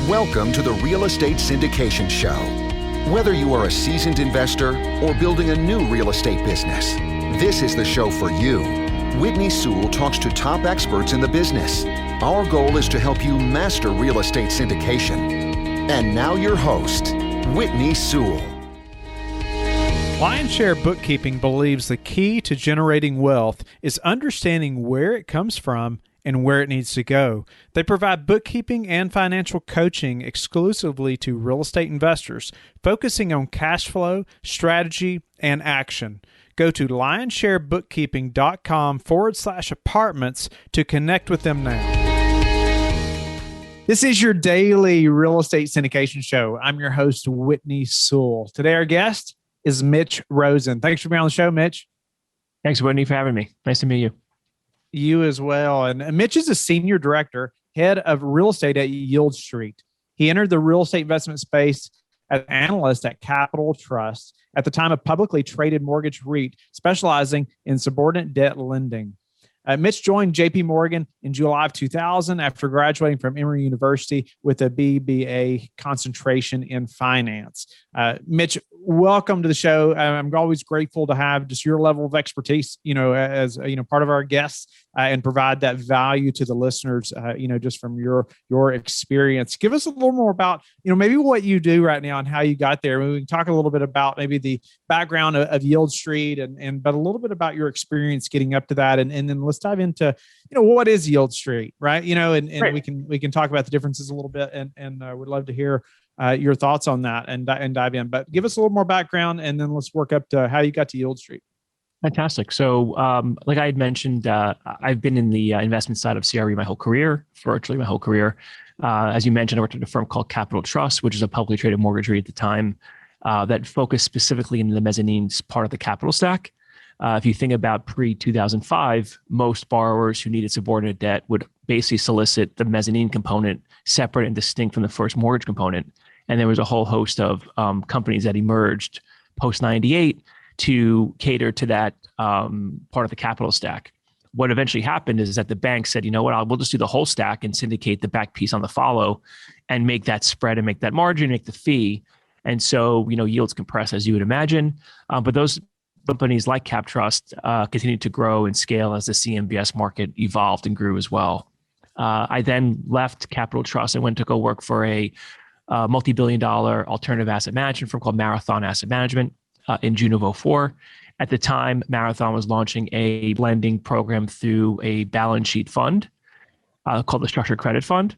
Welcome to the Real Estate Syndication Show. Whether you are a seasoned investor or building a new real estate business, this is the show for you. Whitney Sewell talks to top experts in the business. Our goal is to help you master real estate syndication. And now your host, Whitney Sewell. Lionshare Bookkeeping believes the key to generating wealth is understanding where it comes from and where it needs to go. They provide bookkeeping and financial coaching exclusively to real estate investors, focusing on cash flow, strategy, and action. Go to lionsharebookkeeping.com/apartments to connect with them now. This is your daily real estate syndication show. I'm your host, Whitney Sewell. Today, our guest is Mitch Rosen. Thanks for being on the show, Mitch. Thanks, Whitney, for having me. Nice to meet you. You as well. And Mitch is a senior director, head of real estate at Yieldstreet. He entered the real estate investment space as an analyst at Capital Trust at the time of publicly traded mortgage REIT, specializing in subordinate debt lending. Mitch joined JP Morgan in July of 2000 after graduating from Emory University with a BBA concentration in finance. Mitch, welcome to the show. I'm always grateful to have just your level of expertise, as part of our guests, and provide that value to the listeners, just from your experience. Give us a little more about, maybe what you do right now and how you got there. Maybe we can talk a little bit about maybe the background of Yieldstreet but a little bit about your experience getting up to that. And then let's dive into, what is Yieldstreet, right? Right. we can talk about the differences a little bit and would love to hear your thoughts on that and dive in. But give us a little more background and then let's work up to how you got to Yieldstreet. Fantastic. So like I had mentioned, I've been in the investment side of CRE my whole career, virtually my whole career. As you mentioned, I worked at a firm called Capital Trust, which is a publicly traded mortgage REIT at the time that focused specifically in the mezzanine part of the capital stack. If you think about pre-2005, most borrowers who needed subordinate debt would basically solicit the mezzanine component separate and distinct from the first mortgage component. And there was a whole host of companies that emerged post-98 to cater to that part of the capital stack. What eventually happened is that the bank said, you know what, we'll just do the whole stack and syndicate the back piece on the follow and make that spread and make that margin, make the fee. And so, yields compress, as you would imagine. But those companies like Cap Trust continued to grow and scale as the CMBS market evolved and grew as well. I then left Capital Trust and went to go work for a multi-billion-dollar alternative asset management firm called Marathon Asset Management in June of 2004. At the time, Marathon was launching a lending program through a balance sheet fund called the Structured Credit Fund.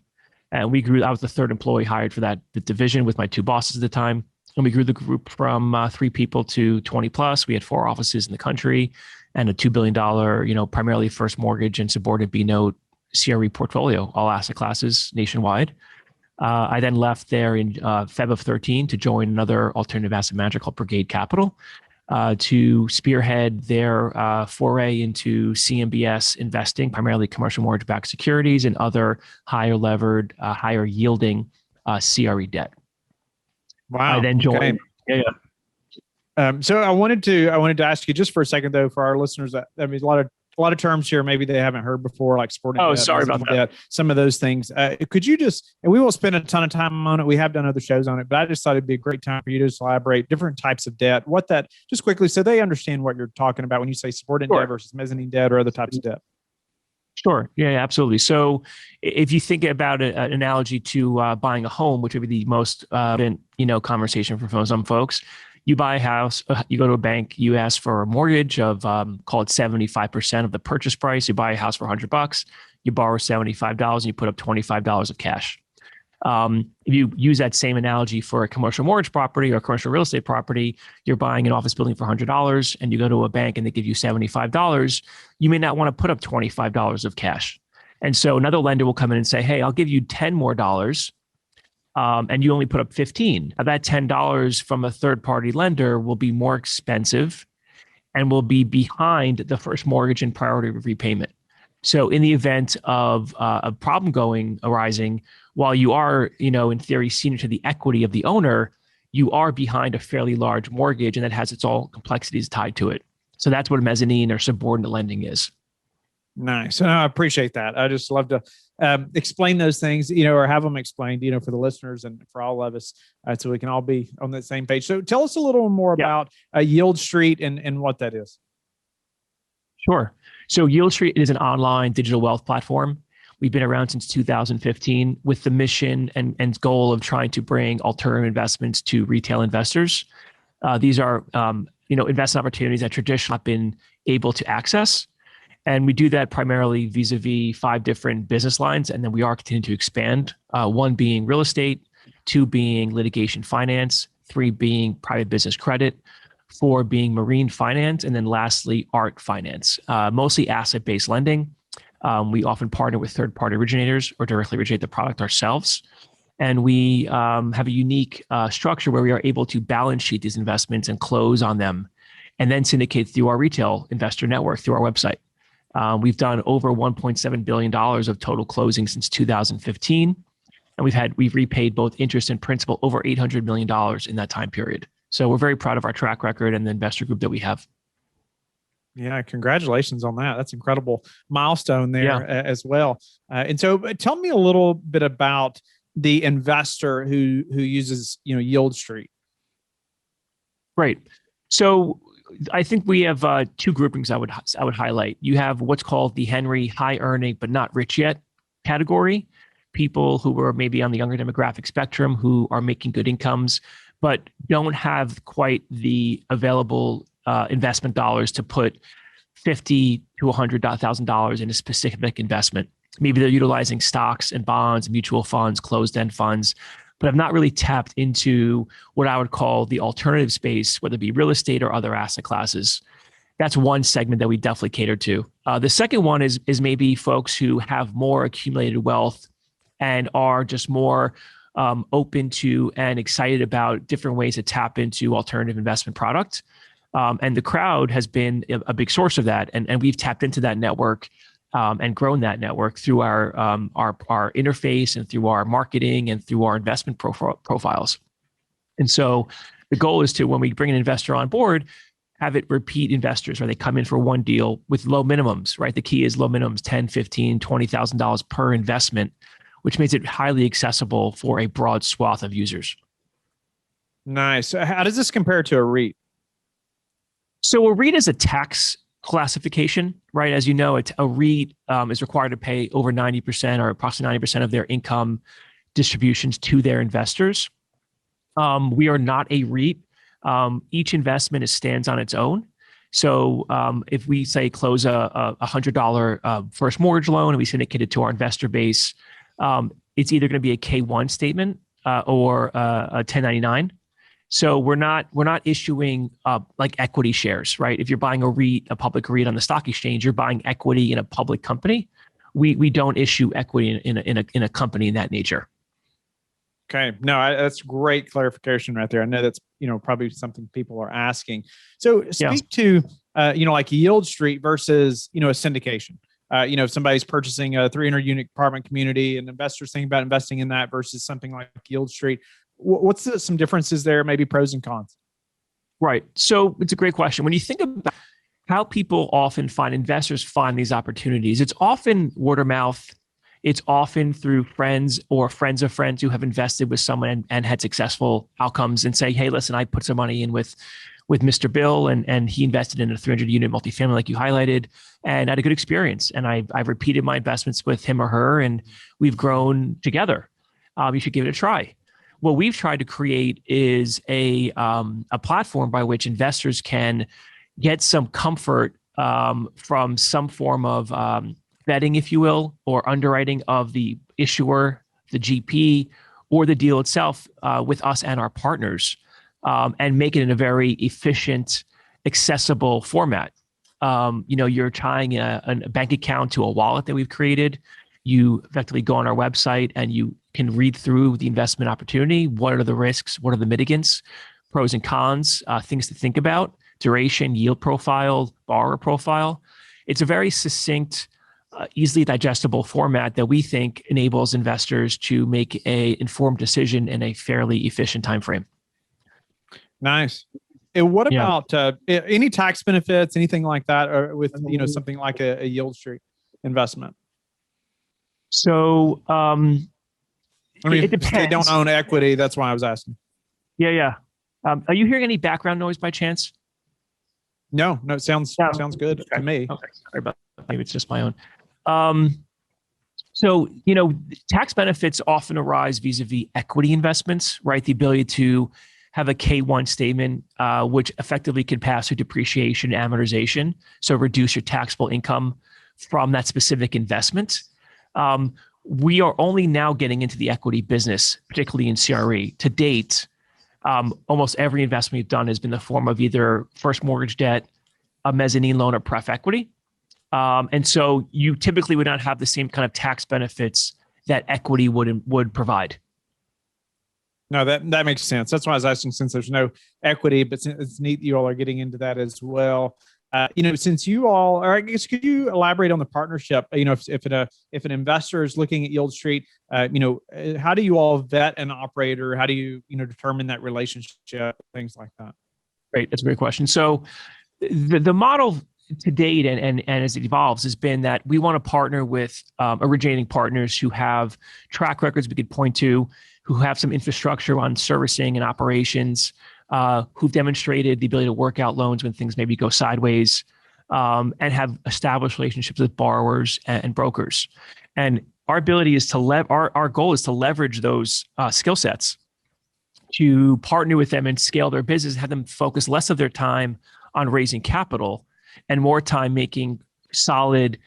And we grew. I was the third employee hired for the division with my two bosses at the time. And we grew the group from 3 people to 20 plus. We had 4 offices in the country and a $2 billion, primarily first mortgage and subordinate B note CRE portfolio, all asset classes nationwide. I then left there in Feb of 13 to join another alternative asset manager called Brigade Capital to spearhead their foray into CMBS investing, primarily commercial mortgage-backed securities and other higher levered, higher yielding CRE debt. Wow. I then joined. Okay. Yeah. So I wanted to ask you just for a second though, for our listeners, that a lot of terms here maybe they haven't heard before, like subordinate debt, sorry about that. Some of those things. Could you just, and we won't spend a ton of time on it. We have done other shows on it, but I just thought it'd be a great time for you to elaborate different types of debt, what that, just quickly, so they understand what you're talking about when you say subordinate debt versus mezzanine debt or other types of debt. Sure. Yeah, absolutely. So if you think about an analogy to buying a home, which would be the most conversation for some folks, you buy a house, you go to a bank, you ask for a mortgage of call it 75% of the purchase price. You buy a house for $100, you borrow $75 and you put up $25 of cash. If you use that same analogy for a commercial mortgage property or commercial real estate property, you're buying an office building for $100 and you go to a bank and they give you $75, you may not want to put up $25 of cash. And so another lender will come in and say, hey, I'll give you $10 more, and you only put up $15. Now that $10 from a third-party lender will be more expensive and will be behind the first mortgage and priority of repayment. So in the event of a problem arising, while you are, in theory, senior to the equity of the owner, you are behind a fairly large mortgage, and that has its all complexities tied to it. So that's what a mezzanine or subordinate lending is. Nice. And I appreciate that. I just love to explain those things, or have them explained, for the listeners and for all of us, so we can all be on the same page. So tell us a little more about Yieldstreet and what that is. Sure. So Yieldstreet is an online digital wealth platform. We've been around since 2015 with the mission and goal of trying to bring alternative investments to retail investors. These are, investment opportunities that traditionally have been able to access. And we do that primarily vis-a-vis 5 different business lines. And then we are continuing to expand, 1 being real estate, 2 being litigation finance, 3 being private business credit, 4 being marine finance, and then lastly, art finance, mostly asset-based lending. We often partner with third-party originators or directly originate the product ourselves. And we have a unique structure where we are able to balance sheet these investments and close on them, and then syndicate through our retail investor network through our website. We've done over $1.7 billion of total closing since 2015. And we've repaid both interest and principal over $800 million in that time period. So we're very proud of our track record and the investor group that we have. Yeah, congratulations on that. That's incredible milestone there as well. And so tell me a little bit about the investor who uses, Yieldstreet. Right. So I think we have 2 groupings I would highlight. You have what's called the Henry high earning but not rich yet category. People who are maybe on the younger demographic spectrum who are making good incomes, but don't have quite the available investment dollars to put $50,000 to $100,000 in a specific investment. Maybe they're utilizing stocks and bonds, mutual funds, closed-end funds, but have not really tapped into what I would call the alternative space, whether it be real estate or other asset classes. That's one segment that we definitely cater to. The second one is maybe folks who have more accumulated wealth and are just more open to and excited about different ways to tap into alternative investment product. And the crowd has been a big source of that. And we've tapped into that network and grown that network through our interface and through our marketing and through our investment profiles. And so the goal is to, when we bring an investor on board, have it repeat investors, where they come in for one deal with low minimums, right? The key is low minimums, $10,000, $15,000, $20,000 per investment, which makes it highly accessible for a broad swath of users. Nice. How does this compare to a REIT? So a REIT is a tax classification, right? As you know, a REIT is required to pay over 90% or approximately 90% of their income distributions to their investors. We are not a REIT. Each investment stands on its own. So if we say close a $100 first mortgage loan and we syndicate it to our investor base, it's either going to be a K-1 statement or a 1099. So we're not issuing like equity shares, right? If you're buying a REIT, a public REIT on the stock exchange, you're buying equity in a public company. We don't issue equity in a company in that nature. Okay, no, that's great clarification right there. I know that's probably something people are asking. So speak to like Yieldstreet versus a syndication. If somebody's purchasing a 300-unit apartment community and investors thinking about investing in that versus something like Yieldstreet, what's some differences there? Maybe pros and cons. Right. So it's a great question. When you think about how people often investors find these opportunities, it's often word of mouth. It's often through friends or friends of friends who have invested with someone and had successful outcomes and say, hey, listen, I put some money in with Mr. Bill and he invested in a 300-unit multifamily like you highlighted and had a good experience. And I've repeated my investments with him or her and we've grown together. You should give it a try. What we've tried to create is a platform by which investors can get some comfort from some form of vetting, if you will, or underwriting of the issuer, the GP, or the deal itself with us and our partners, and make it in a very efficient, accessible format. You're tying a bank account to a wallet that we've created. You effectively go on our website and you can read through the investment opportunity. What are the risks? What are the mitigants? Pros and cons, things to think about, duration, yield profile, borrower profile. It's a very succinct, easily digestible format that we think enables investors to make an informed decision in a fairly efficient time frame. Nice. And what about any tax benefits, anything like that, or with something like a Yieldstreet? investment? So I mean, it depends. they don't own equity. That's why I was asking. Yeah. Are you hearing any background noise by chance? No, it sounds good to me. Okay, sorry about that. Maybe it's just my own. So, tax benefits often arise vis-a-vis equity investments, right? The ability to have a K-1 statement, which effectively can pass through depreciation and amortization. So reduce your taxable income from that specific investment. We are only now getting into the equity business, particularly in CRE. To date, almost every investment we've done has been in the form of either first mortgage debt, a mezzanine loan, or pref equity. And so you typically would not have the same kind of tax benefits that equity would provide. No, that makes sense. That's why I was asking, since there's no equity, but it's neat you all are getting into that as well. Since you all, or I guess, could you elaborate on the partnership? If an investor is looking at Yieldstreet, how do you all vet an operator? How do you determine that relationship? Things like that. Great, that's a great question. So the model to date and as it evolves has been that we want to partner with originating partners who have track records we could point to, who have some infrastructure on servicing and operations, who've demonstrated the ability to work out loans when things maybe go sideways, and have established relationships with borrowers and brokers. And our ability is our goal is to leverage those skill sets to partner with them and scale their business, have them focus less of their time on raising capital and more time making solid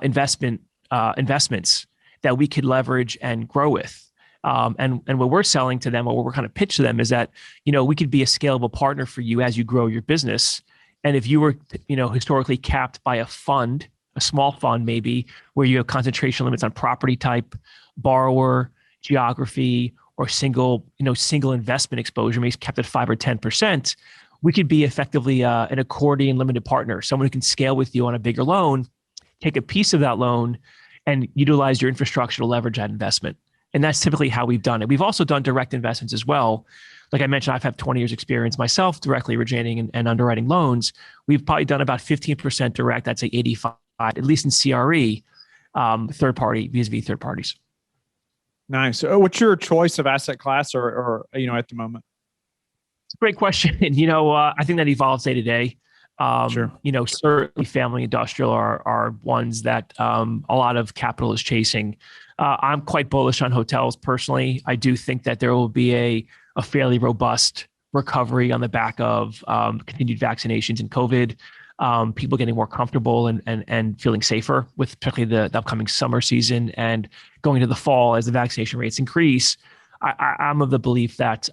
investments that we could leverage and grow with. And what we're selling to them, or what we're kind of pitch to them, is that, we could be a scalable partner for you as you grow your business. And if you were, historically capped by a fund, a small fund maybe, where you have concentration limits on property type, borrower, geography, or single investment exposure, maybe capped at 5 or 10%, we could be effectively an accordion limited partner, someone who can scale with you on a bigger loan, take a piece of that loan, and utilize your infrastructure to leverage that investment. And that's typically how we've done it. We've also done direct investments as well. Like I mentioned, I've had 20 years experience myself directly originating and underwriting loans. We've probably done about 15% direct. I'd say 85, at least in CRE, third party, vis-a-vis third parties. Nice. So what's your choice of asset class or at the moment? It's a great question. I think that evolves day to day. Sure. Certainly family industrial are ones that a lot of capital is chasing. I'm quite bullish on hotels personally. I do think that there will be a fairly robust recovery on the back of continued vaccinations and COVID, people getting more comfortable and feeling safer with particularly the upcoming summer season and going into the fall as the vaccination rates increase. I'm of the belief that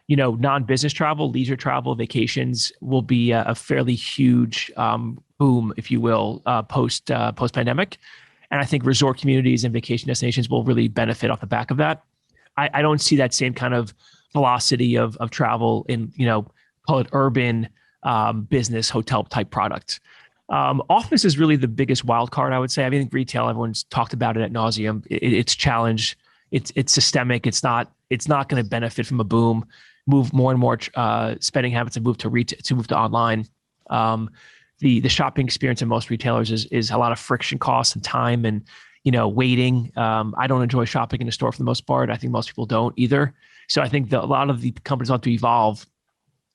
non-business travel, leisure travel, vacations will be a fairly huge boom, if you will, post-pandemic. And I think resort communities and vacation destinations will really benefit off the back of that. I don't see that same kind of velocity of travel in, call it urban business hotel type product. Office is really the biggest wild card, I would say. I think retail, everyone's talked about it ad nauseum. It's challenged. It's systemic. It's not going to benefit from a boom. Move more and more spending habits and move to online. The shopping experience in most retailers is a lot of friction costs and time and waiting. I don't enjoy shopping in a store for the most part. I think most people don't either. So I think a lot of the companies want to evolve.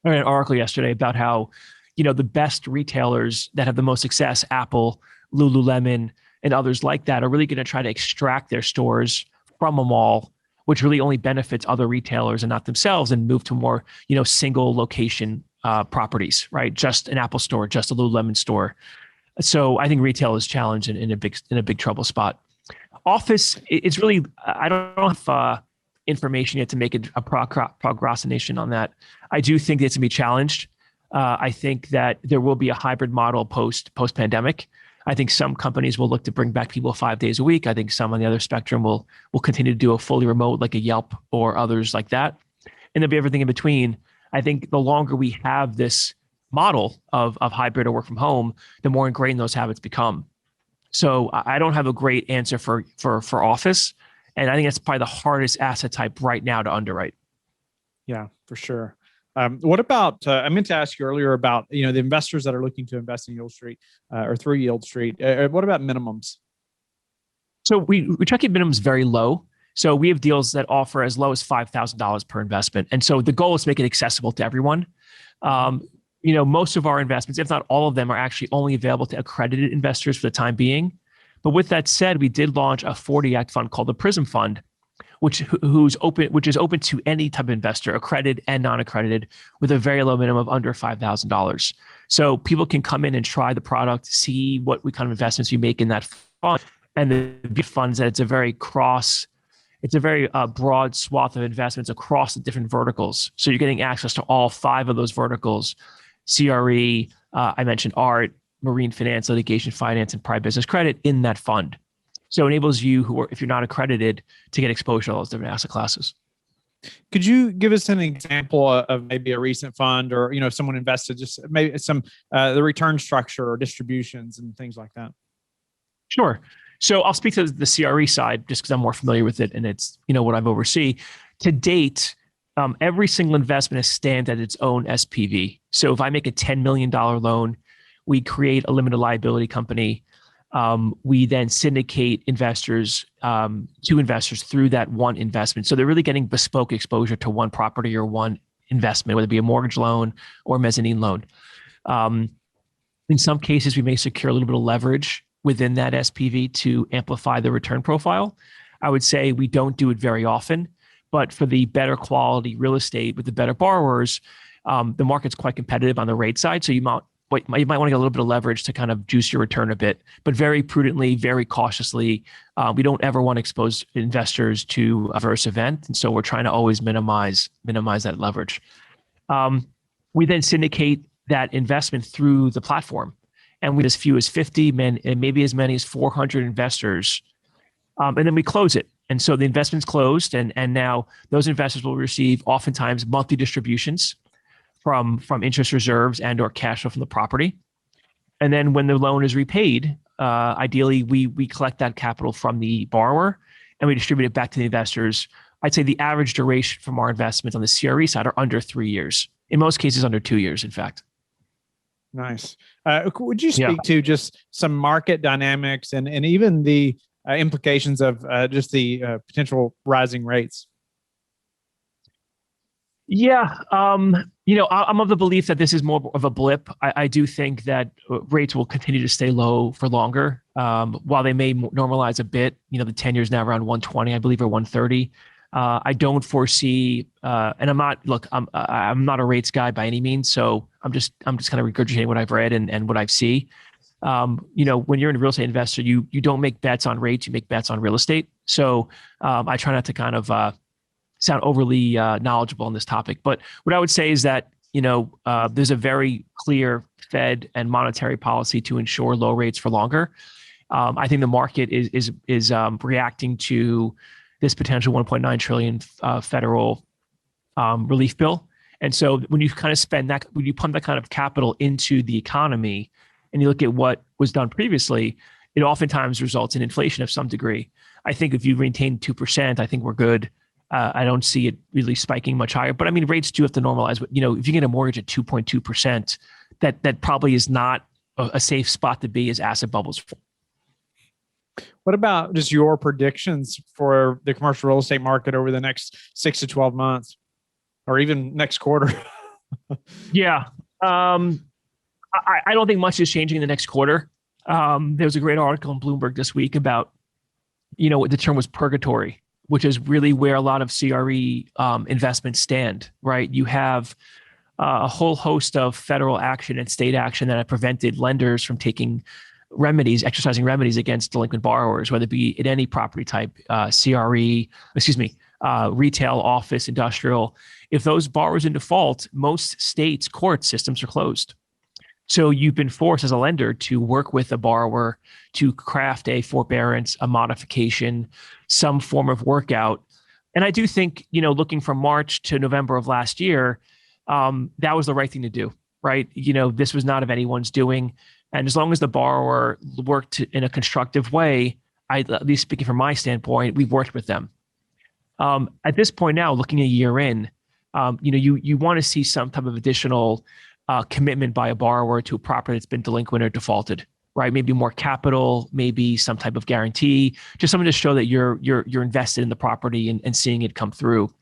I read an article yesterday about how the best retailers that have the most success, Apple, Lululemon, and others like that, are really going to try to extract their stores from a mall, which really only benefits other retailers and not themselves, and move to more single location properties, right? Just an Apple store, just a Lululemon store. So I think retail is challenged in a big trouble spot. Office, it's really, I don't have information yet to make a prognostication on that. I do think it's going to be challenged. I think that there will be a hybrid model post-pandemic. I think some companies will look to bring back people 5 days a week. I think some on the other spectrum will continue to do a fully remote, like a Yelp or others like that. And there'll be everything in between. I think the longer we have this model of hybrid or work from home, the more ingrained those habits become. So I don't have a great answer for office. And I think that's probably the hardest asset type right now to underwrite. Yeah, for sure. What about, I meant to ask you earlier about, the investors that are looking to invest in Yieldstreet or through Yieldstreet. What about minimums? So we try to keep minimums very low. So we have deals that offer as low as $5,000 per investment. And so the goal is to make it accessible to everyone. Most of our investments, if not all of them, are actually only available to accredited investors for the time being. But with that said, we did launch a 40 Act fund called the Prism Fund, which is open to any type of investor, accredited and non-accredited, with a very low minimum of under $5,000. So people can come in and try the product, see what kind of investments you make in that fund. And the funds that it's a very broad swath of investments across the different verticals. So you're getting access to all 5 of those verticals: CRE, I mentioned art, marine finance, litigation finance, and private business credit in that fund. So it enables you, if you're not accredited, to get exposure to all those different asset classes. Could you give us an example of maybe a recent fund, or if someone invested, just maybe some the return structure or distributions and things like that? Sure. So I'll speak to the CRE side just because I'm more familiar with it and it's what I've overseen. To date, every single investment stands at its own SPV. So if I make a $10 million loan, we create a limited liability company. We then syndicate investors to investors through that one investment. So they're really getting bespoke exposure to one property or one investment, whether it be a mortgage loan or mezzanine loan. In some cases, we may secure a little bit of leverage within that SPV to amplify the return profile. I would say we don't do it very often, but for the better quality real estate with the better borrowers, the market's quite competitive on the rate side. So you might want to get a little bit of leverage to kind of juice your return a bit, but very prudently, very cautiously. We don't ever want to expose investors to adverse event. And so we're trying to always minimize that leverage. We then syndicate that investment through the platform. And we as few as 50 and maybe as many as 400 investors. And then we close it. And so the investment's closed. And now those investors will receive oftentimes monthly distributions from interest reserves and or cash flow from the property. And then when the loan is repaid, ideally we collect that capital from the borrower and we distribute it back to the investors. I'd say the average duration from our investments on the CRE side are under 3 years. In most cases, under 2 years, in fact. Nice. Would you speak to just some market dynamics and even the implications of just the potential rising rates? Yeah. I'm of the belief that this is more of a blip. I do think that rates will continue to stay low for longer. While they may normalize a bit, the 10-year is now around 120, I believe, or 130. I don't foresee, and I'm not a rates guy by any means. So I'm just kind of regurgitating what I've read and what I've seen. When you're a real estate investor, you don't make bets on rates, you make bets on real estate. So I try not to kind of sound overly knowledgeable on this topic. But what I would say is that, there's a very clear Fed and monetary policy to ensure low rates for longer. I think the market is reacting to this potential 1.9 trillion federal relief bill. And so when you kind of when you pump that kind of capital into the economy and you look at what was done previously, it oftentimes results in inflation of some degree. I think if you maintain 2%, I think we're good. I don't see it really spiking much higher, but I mean, rates do have to normalize. But, if you get a mortgage at 2.2%, that probably is not a safe spot to be as asset bubbles. What about just your predictions for the commercial real estate market over the next 6 to 12 months or even next quarter? Yeah. I don't think much is changing in the next quarter. There was a great article in Bloomberg this week about, what the term was purgatory, which is really where a lot of CRE investments stand, right? You have a whole host of federal action and state action that have prevented lenders from exercising remedies against delinquent borrowers, whether it be in any property type, retail, office, industrial. If those borrowers in default, most states' court systems are closed. So you've been forced as a lender to work with a borrower to craft a forbearance, a modification, some form of workout. And I do think, looking from March to November of last year, that was the right thing to do, right? This was not of anyone's doing. And as long as the borrower worked in a constructive way, at least speaking from my standpoint, we've worked with them. At this point now, looking a year in, You want to see some type of additional commitment by a borrower to a property that's been delinquent or defaulted, right? Maybe more capital, maybe some type of guarantee, just something to show that you're invested in the property and seeing it come through.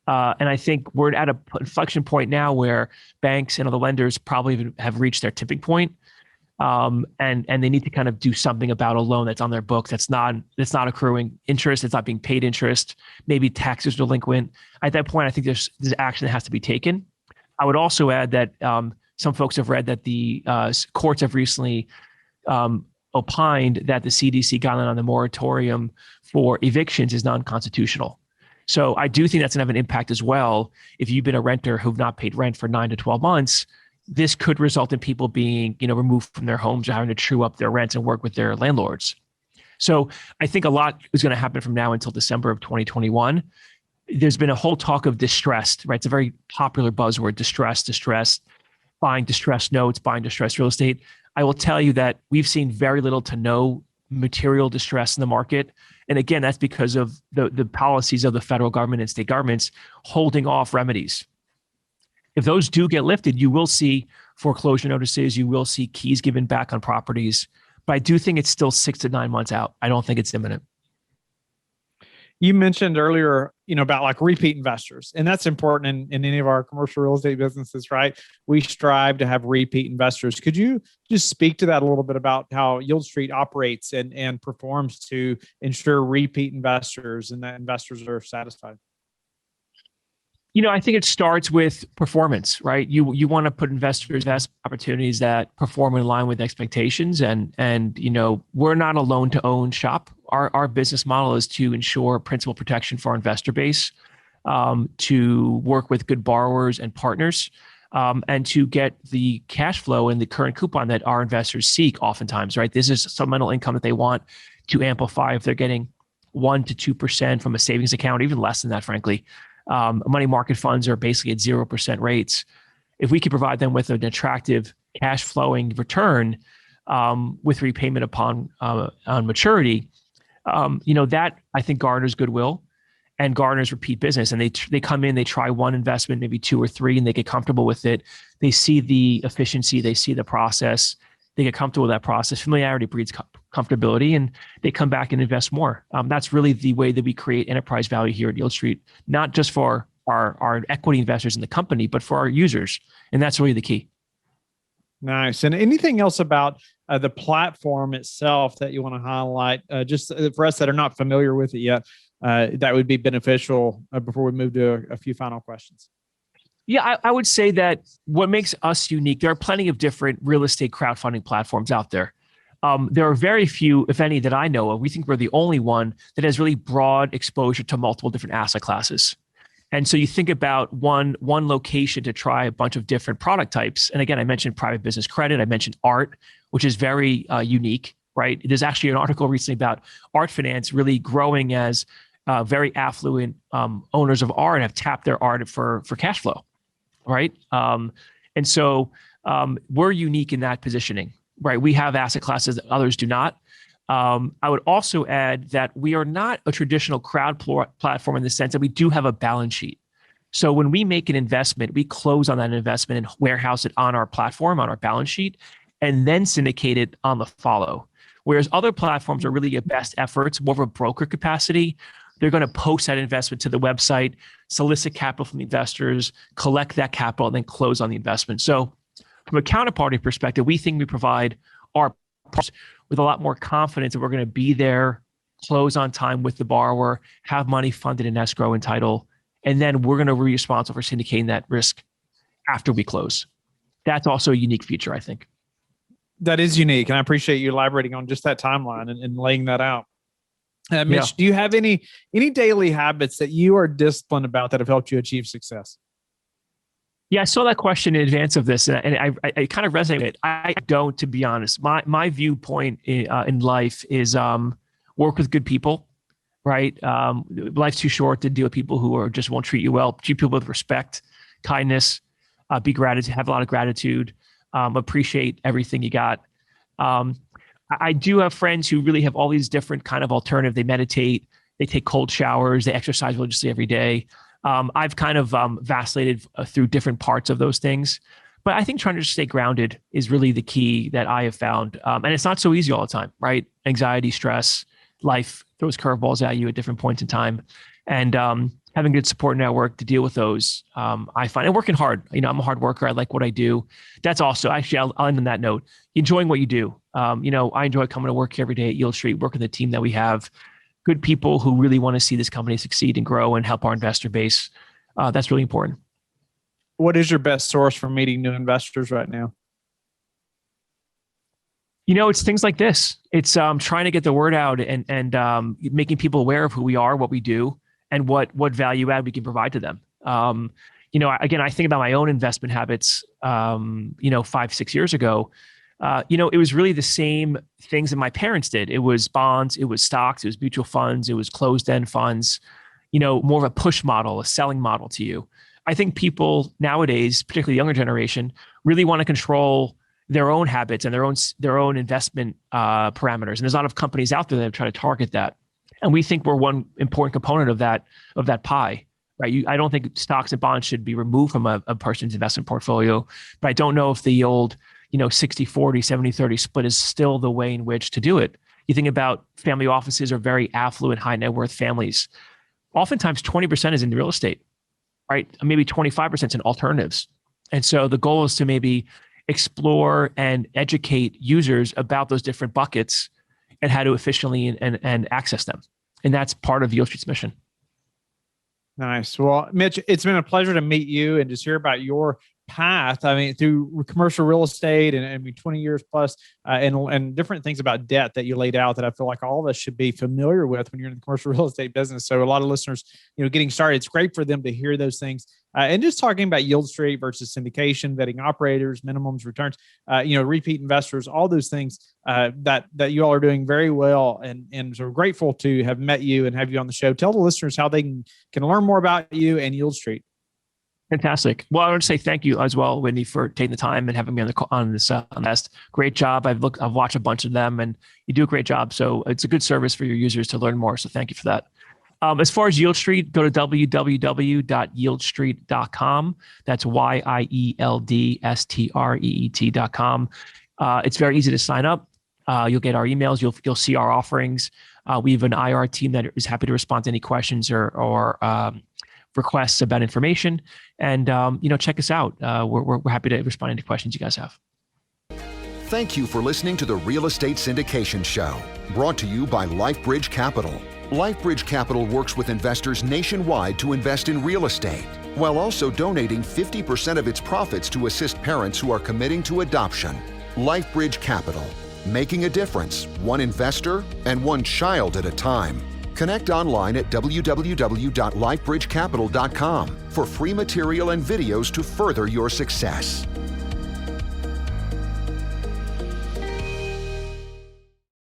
And I think we're at an inflection point now where banks and other lenders probably have reached their tipping point. And they need to kind of do something about a loan that's on their books that's not accruing interest, it's not being paid interest, maybe taxes delinquent. At that point, I think there's action that has to be taken. I would also add that some folks have read that the courts have recently opined that the CDC guideline on the moratorium for evictions is non-constitutional. So I do think that's going to have an impact as well. If you've been a renter who've not paid rent for 9 to 12 months, this could result in people being, removed from their homes or having to true up their rents and work with their landlords. So I think a lot is going to happen from now until December of 2021. There's been a whole talk of distressed, right? It's a very popular buzzword, distressed, buying distressed notes, buying distressed real estate. I will tell you that we've seen very little to no material distress in the market. And again, that's because of the policies of the federal government and state governments holding off remedies. If those do get lifted, you will see foreclosure notices, you will see keys given back on properties. But I do think it's still 6 to 9 months out. I don't think it's imminent. You mentioned earlier, about like repeat investors, and that's important in any of our commercial real estate businesses, right? We strive to have repeat investors. Could you just speak to that a little bit about how Yieldstreet operates and performs to ensure repeat investors and that investors are satisfied? I think it starts with performance, right? You want to put investors in opportunities that perform in line with expectations, and we're not a loan to own shop. Our business model is to ensure principal protection for our investor base, to work with good borrowers and partners, and to get the cash flow and the current coupon that our investors seek. Oftentimes, right? This is supplemental income that they want to amplify if they're getting 1% to 2% from a savings account, even less than that, frankly. Money market funds are basically at 0% rates. If we could provide them with an attractive cash flowing return with repayment upon on maturity, that I think garners goodwill and garners repeat business. And they come in, they try one investment, maybe 2 or 3, and they get comfortable with it. They see the efficiency, they see the process, they get comfortable with that process. Familiarity breeds comfortability, and they come back and invest more. That's really the way that we create enterprise value here at Yieldstreet, not just for our equity investors in the company, but for our users. And that's really the key. Nice. And anything else about the platform itself that you want to highlight, just for us that are not familiar with it yet, that would be beneficial before we move to a few final questions? Yeah, I would say that what makes us unique, there are plenty of different real estate crowdfunding platforms out there. There are very few, if any, that I know of. We think we're the only one that has really broad exposure to multiple different asset classes. And so you think about one location to try a bunch of different product types. And again, I mentioned private business credit. I mentioned art, which is very unique, right? There's actually an article recently about art finance really growing as very affluent owners of art have tapped their art for cash flow. Right. And so we're unique in that positioning, right? We have asset classes that others do not. I would also add that we are not a traditional crowd platform in the sense that we do have a balance sheet. So when we make an investment, we close on that investment and warehouse it on our platform, on our balance sheet, and then syndicate it on the follow. Whereas other platforms are really at best efforts, more of a broker capacity. They're going to post that investment to the website, solicit capital from the investors, collect that capital, and then close on the investment. So from a counterparty perspective, we think we provide our partners with a lot more confidence that we're going to be there, close on time with the borrower, have money funded in escrow and title, and then we're going to be responsible for syndicating that risk after we close. That's also a unique feature, I think. That is unique, and I appreciate you elaborating on just that timeline and laying that out. Mitch, Yeah. Do you have any daily habits that you are disciplined about that have helped you achieve success? Yeah, I saw that question in advance of this, and I kind of resonate with it. I don't, to be honest. My viewpoint in life is work with good people, right? Life's too short to deal with people who just won't treat you well. Treat people with respect, kindness, be gratitude, have a lot of gratitude, appreciate everything you got. I do have friends who really have all these different kind of alternative. They meditate, they take cold showers, they exercise religiously every day. I've kind of vacillated through different parts of those things. But I think trying to just stay grounded is really the key that I have found. And it's not so easy all the time, right? Anxiety, stress, life throws curveballs at you at different points in time. And having a good support network to deal with those, I find, and working hard. I'm a hard worker. I like what I do. That's also, actually, I'll end on that note. Enjoying what you do. I enjoy coming to work every day at Yieldstreet, working the team that we have. Good people who really want to see this company succeed and grow and help our investor base. That's really important. What is your best source for meeting new investors right now? It's things like this. It's trying to get the word out and making people aware of who we are, what we do, and what value add we can provide to them. Again, I think about my own investment habits. 5-6 years ago, it was really the same things that my parents did. It was bonds, it was stocks, it was mutual funds, it was closed-end funds. More of a push model, a selling model to you. I think people nowadays, particularly the younger generation, really want to control their own habits and their own investment parameters. And there's a lot of companies out there that try to target that. And we think we're one important component of that pie, right? I don't think stocks and bonds should be removed from a person's investment portfolio, but I don't know if the old 60-40, 70-30 split is still the way in which to do it. You think about family offices or very affluent, high net worth families. Oftentimes 20% is in real estate, right? Maybe 25% is in alternatives. And so the goal is to maybe explore and educate users about those different buckets and how to efficiently and access them. And that's part of Yieldstreet's mission. Nice. Well, Mitch, it's been a pleasure to meet you and just hear about your path. I mean, through commercial real estate and 20 years plus, and different things about debt that you laid out that I feel like all of us should be familiar with when you're in the commercial real estate business. So a lot of listeners, getting started, it's great for them to hear those things. And just talking about Yieldstreet versus syndication, vetting operators, minimums, returns, repeat investors, all those things that you all are doing very well. And so we're grateful to have met you and have you on the show. Tell the listeners how they can learn more about you and Yieldstreet. Fantastic. Well, I want to say thank you as well, Whitney, for taking the time and having me on this nest. Great job. I've watched a bunch of them, and you do a great job. So it's a good service for your users to learn more. So thank you for that. As far as Yieldstreet, go to www.yieldstreet.com. That's YIELDSTREET.com. It's very easy to sign up. You'll get our emails. You'll see our offerings. We have an IR team that is happy to respond to any questions or requests about information, and check us out. We're happy to respond to any questions you guys have. Thank you for listening to the Real Estate Syndication Show, brought to you by LifeBridge Capital. LifeBridge Capital works with investors nationwide to invest in real estate, while also donating 50% of its profits to assist parents who are committing to adoption. LifeBridge Capital, making a difference, one investor and one child at a time. Connect online at www.lifebridgecapital.com for free material and videos to further your success.